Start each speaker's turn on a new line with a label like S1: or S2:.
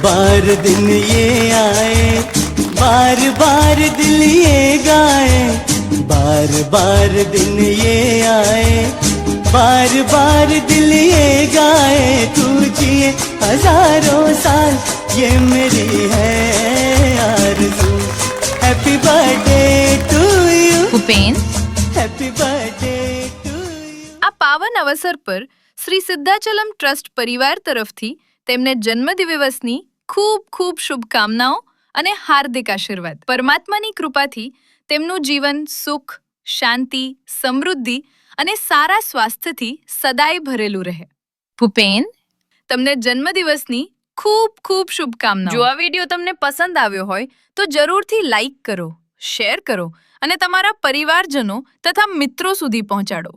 S1: बार दिन ये आए, बार बार दिल ये गाए, बार बार दिन ये आए, बार बार दिल ये गाए, तू जिए हजारों साल ये मेरी है आरज़ू। Happy birthday to you,
S2: Bhupen,
S1: happy birthday to you.
S2: આ પાવન અવસર પર શ્રી સિદ્ધાચલમ ટ્રસ્ટ પરિવાર તરફથી તેમને જન્મદિવસની ખૂબ ખૂબ શુભકામનાઓ અને હાર્દિક આશીર્વાદ। પરમાત્માની કૃપાથી તેમનું જીવન સુખ, શાંતિ, સમૃદ્ધિ અને સારા સ્વાસ્થ્યથી સદાય ભરેલું રહે। ભૂપેન, તમને જન્મદિવસની ખૂબ ખૂબ શુભકામનાઓ। જો આ વિડીયો તમને પસંદ આવ્યો હોય તો જરૂરથી લાઈક કરો, શેર કરો અને તમારા પરિવારજનો તથા મિત્રો સુધી પહોંચાડો।